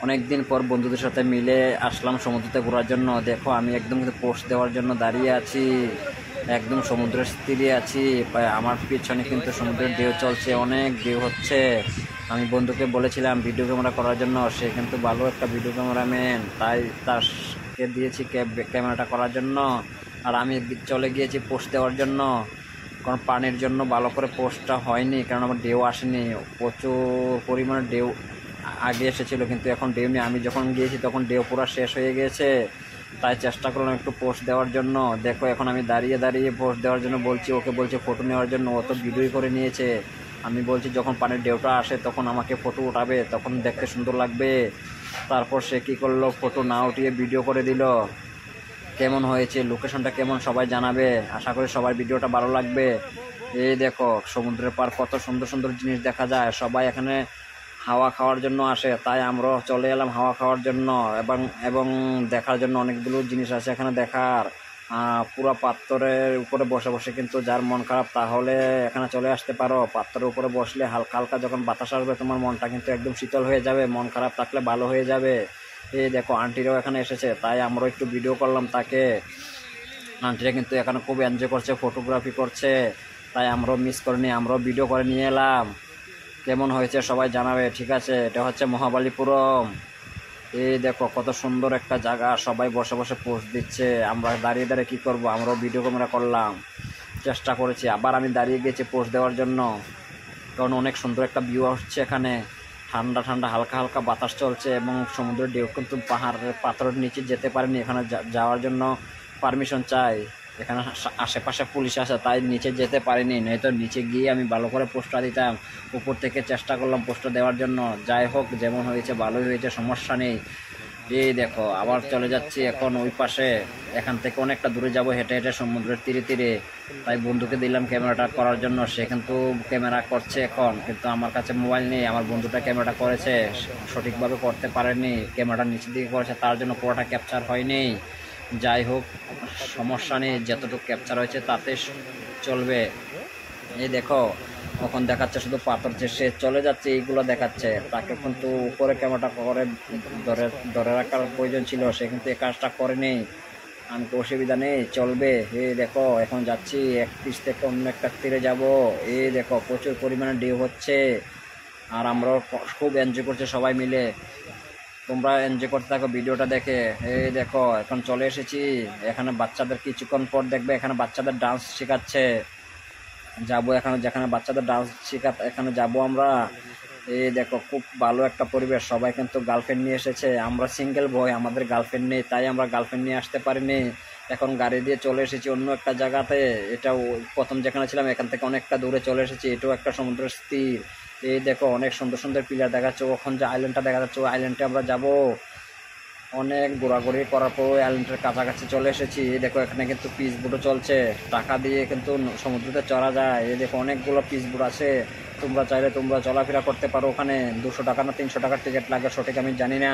অনেক দিন পর বন্ধুদের সাথে মিলে আসলাম সমুদ্রতে ঘোরার জন্য। দেখো আমি একদম কিন্তু পোস্ট দেওয়ার জন্য দাঁড়িয়ে আছি, একদম সমুদ্রের তীরে আছি। আমার পিছনে কিন্তু সমুদ্রের ঢেউ চলছে, অনেক ঢেউ হচ্ছে। আমি বন্ধুকে বলেছিলাম ভিডিও ক্যামেরা করার জন্য, সে কিন্তু ভালো একটা ভিডিও ক্যামেরাম্যান, তাই তাকে দিয়েছি ক্যামেরাটা করার জন্য। আর আমি চলে গিয়েছি পোস্ট দেওয়ার জন্য, কারণ পানির জন্য ভালো করে পোস্টটা হয়নি, কারণ আমার ঢেউ আসেনি। প্রচুর পরিমাণে ঢেউ আগে এসেছিলো, কিন্তু এখন ঢেউ নেই। আমি যখন গিয়েছি তখন ঢেউ পুরো শেষ হয়ে গিয়েছে, তাই চেষ্টা করলাম একটু পোস্ট দেওয়ার জন্য। দেখো এখন আমি দাঁড়িয়ে দাঁড়িয়ে পোস্ট দেওয়ার জন্য বলছি, ওকে বলছি ফটো নেওয়ার জন্য, ও তো ভিডিও করে নিয়েছে। আমি বলছি যখন পানির ঢেউটা আসে তখন আমাকে ফটো উঠাবে, তখন দেখতে সুন্দর লাগবে। তারপর সে কী করলো, ফটো না উঠিয়ে ভিডিও করে দিল। কেমন হয়েছে, লোকেশনটা কেমন সবাই জানাবে। আশা করি সবার ভিডিওটা ভালো লাগবে। এই দেখো সমুদ্রের পার কত সুন্দর সুন্দর জিনিস দেখা যায়। সবাই এখানে হাওয়া খাওয়ার জন্য আসে, তাই আমরাও চলে এলাম হাওয়া খাওয়ার জন্য এবং এবং দেখার জন্য। অনেকগুলো জিনিস আছে এখানে দেখার। পুরো পাথরের উপরে বসে বসে কিন্তু যার মন খারাপ তাহলে এখানে চলে আসতে পারো। পাথরের উপরে বসলে হালকা হালকা যখন বাতাস আসবে তোমার মনটা কিন্তু একদম শীতল হয়ে যাবে, মন খারাপ থাকলে ভালো হয়ে যাবে। এই দেখো আন্টিরাও এখানে এসেছে, তাই আমরাও একটু ভিডিও করলাম তাকে। আন্টিরা কিন্তু এখানে খুব এনজয় করছে, ফটোগ্রাফি করছে, তাই আমরাও মিস করিনি, আমরাও ভিডিও করে নিয়ে এলাম। কেমন হয়েছে সবাই জানাবে, ঠিক আছে? এটা হচ্ছে মহাবালিপুরম। এই দেখো কত সুন্দর একটা জায়গা, সবাই বসে বসে পোস্ট দিচ্ছে। আমরা দাঁড়িয়ে দাঁড়িয়ে কী করবো, আমরাও ভিডিও ক্যামেরা করলাম, চেষ্টা করেছি। আবার আমি দাঁড়িয়ে গেছি পোস্ট দেওয়ার জন্য, কারণ অনেক সুন্দর একটা ভিউ হচ্ছে এখানে। ঠান্ডা ঠান্ডা হালকা হালকা বাতাস চলছে এবং সমুদ্রের ঢেউ কিন্তু পাহাড়ের পাথরের নিচে যেতে পারেনি। এখানে যাওয়ার জন্য পারমিশন চাই, এখানে আশেপাশে পুলিশ আছে, তাই নিচে যেতে পারিনি, নয়তো নিচে গিয়ে আমি ভালো করে পোস্টটা দিতাম। উপর থেকে চেষ্টা করলাম পোস্টটা দেওয়ার জন্য। যাই হোক, যেমন হয়েছে ভালোই হয়েছে, সমস্যা নেই। এই দেখো আবার চলে যাচ্ছি এখন ওই পাশে। এখান থেকে অনেকটা দূরে যাব হেঁটে হেঁটে সমুদ্রের তীরে তীরে। তাই বন্ধুকে দিলাম ক্যামেরাটা করার জন্য, সে কিন্তু ক্যামেরা করছে এখন, কিন্তু আমার কাছে মোবাইল নেই। আমার বন্ধুটা ক্যামেরাটা করেছে, সঠিকভাবে করতে পারেনি, ক্যামেরাটা নিচের দিকে করেছে, তার জন্য পুরোটা ক্যাপচার হয়নি। যাই হোক, সমস্যা নেই, যতটুকু ক্যাপচার হয়েছে তাতে চলবে। এই দেখো এখন দেখাচ্ছে শুধু পাথর, যে সে চলে যাচ্ছে এইগুলো দেখাচ্ছে। তাকে কিন্তু উপরে ক্যামেরাটা করে ধরে ধরে রাখার প্রয়োজন ছিল, সে কিন্তু এই কাজটা করেনি। আমি তো অসুবিধা নেই, চলবে। এই দেখো এখন যাচ্ছি এক পিস থেকে অন্য একটা তীরে যাব। এই দেখো প্রচুর পরিমাণে ঢেউ হচ্ছে, আর আমরাও খুব এনজয় করছি সবাই মিলে। তোমরা এনজয় করতে থাকো ভিডিওটা দেখে। এই দেখো এখন চলে এসেছি এখানে, বাচ্চাদের কিছুক্ষণ পর দেখবে এখানে বাচ্চাদের ডান্স শেখাচ্ছে। যাবো এখানে, যেখানে বাচ্চাদের ডান্স শেখা, এখানে যাব আমরা। এই দেখো খুব ভালো একটা পরিবেশ, সবাই কিন্তু গার্লফ্রেন্ড নিয়ে এসেছে। আমরা সিঙ্গেল বয়, আমাদের গার্লফ্রেন্ড নেই, তাই আমরা গার্লফ্রেন্ড নিয়ে আসতে পারিনি। এখন গাড়ি দিয়ে চলে এসেছি অন্য একটা জায়গাতে। এটাও প্রথম যেখানে ছিলাম এখান থেকে অনেকটা দূরে চলে এসেছি, এটাও একটা সমুদ্রের স্থির। এই দেখো অনেক সুন্দর সুন্দর পিলার দেখাচ্ছে, ওখান যে আইল্যান্ডটা দেখা যাচ্ছে ওই আইল্যান্ডে আমরা যাব। অনেক ঘোরাঘুরি করার পর ওই আইল্যান্ডের কাছাকাছি চলে এসেছি। এই দেখো এখানে কিন্তু পিস বোটও চলছে, টাকা দিয়ে কিন্তু সমুদ্রতে চড়া যায়। এই দেখো অনেকগুলো পিস বোট আছে, তোমরা চাইলে তোমরা চলাফেরা করতে পারো ওখানে। 200 টাকা না 300 টাকার টিকিট লাগে, সঠিক আমি জানি না।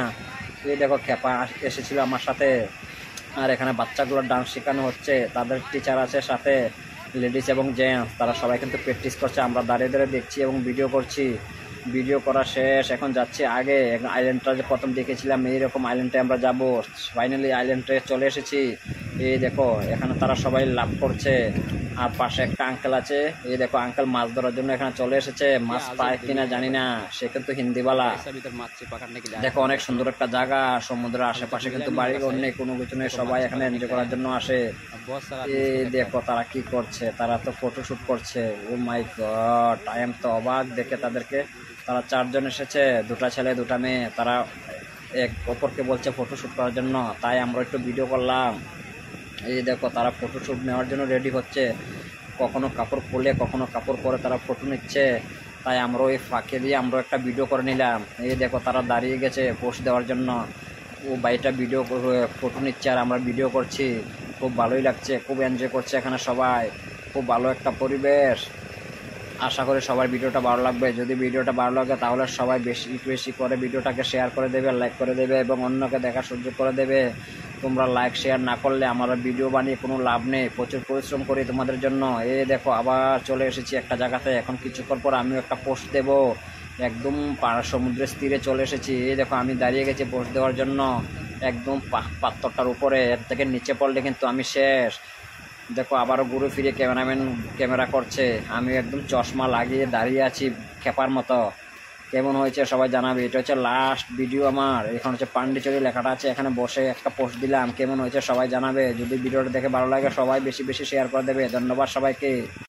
এই দেখো খেপা এসেছিল আমার সাথে। আর এখানে বাচ্চাগুলোর ডান্স শেখানো হচ্ছে, তাদের টিচার আছে সাথে, লেডিস এবং জেন্টস, তারা সবাই কিন্তু প্র্যাকটিস করছে। আমরা দাঁড়িয়ে দাঁড়িয়ে দেখছি এবং ভিডিও করছি। ভিডিও করা শেষ, এখন যাচ্ছি আগে। আইল্যান্ডটা যে প্রথম দেখেছিলাম এইরকম আইল্যান্ডে আমরা যাব। ফাইনালি আইল্যান্ডে চলে এসেছি। এই দেখো এখানে তারা সবাই লাভ করছে, আর পাশে একটা আঙ্কেল আছে। এই দেখো আঙ্কেল মাছ ধরার জন্য এখানে চলে এসেছে, মাছ পায় কিনা জানি না, সে কিন্তু হিন্দিওয়ালা। দেখো অনেক সুন্দর একটা জায়গা, সমুদ্রের আশেপাশে কিন্তু বাড়িঘর নেই, কোনো কিছু নেই, সবাই এখানে এনজয় করার জন্য আসে। এই দেখো তারা কি করছে, তারা তো ফটোশুট করছে। ও মাই গড, আই এম তো অবাক দেখে তাদেরকে। তারা 4 জন এসেছে, 2টা ছেলে 2টা মেয়ে, তারা এক অপরকে বলছে ফটোশুট করার জন্য, তাই আমরা একটু ভিডিও করলাম। এই দেখো তারা ফটোশুট নেওয়ার জন্য রেডি হচ্ছে, কখনো কাপড় খুলে কখনো কাপড় পরে তারা ফটো নিচ্ছে, তাই আমরা ওই ফাঁকে দিয়ে আমরা একটা ভিডিও করে নিলাম। এই দেখো তারা দাঁড়িয়ে গেছে পোস্ট দেওয়ার জন্য, ও বাইটা ভিডিও ফটো নিচ্ছে আর আমরা ভিডিও করছি। খুব ভালোই লাগছে, খুব এনজয় করছে এখানে সবাই, খুব ভালো একটা পরিবেশ। আশা করি সবার ভিডিওটা ভালো লাগবে। যদি ভিডিওটা ভালো লাগে তাহলে সবাই বেশি বেশি করে ভিডিওটাকে শেয়ার করে দেবে, লাইক করে দেবে এবং অন্যকে দেখার সুযোগ করে দেবে। তোমরা লাইক শেয়ার না করলে আমার ভিডিও বানিয়ে কোনো লাভ নেই, প্রচুর পরিশ্রম করি তোমাদের জন্য। এই দেখো আবার চলে এসেছি একটা জায়গাতে, এখন কিছুক্ষণ পর আমিও একটা পোস্ট দেবো। একদম সমুদ্রের তীরে চলে এসেছি। এই দেখো আমি দাঁড়িয়ে গেছি পোস্ট দেওয়ার জন্য একদম পাথরটার উপরে। এর থেকে নিচে পড়লে কিন্তু আমি শেষ। দেখো আবারও ঘুরে ফিরে ক্যামেরাম্যান ক্যামেরা করছে, আমি একদম চশমা লাগিয়ে দাঁড়িয়ে আছি খেপার মতো। কেমন হয়েছে সবাই জানাবে। এটা হচ্ছে লাস্ট ভিডিও আমার। এখন হচ্ছে পান্ডিচেরি লেখাটা আছে, এখানে বসে একটা পোস্ট দিলাম। কেমন হয়েছে সবাই জানাবে। যদি ভিডিওটা দেখে ভালো লাগে সবাই বেশি বেশি শেয়ার করে দেবে। ধন্যবাদ সবাইকে।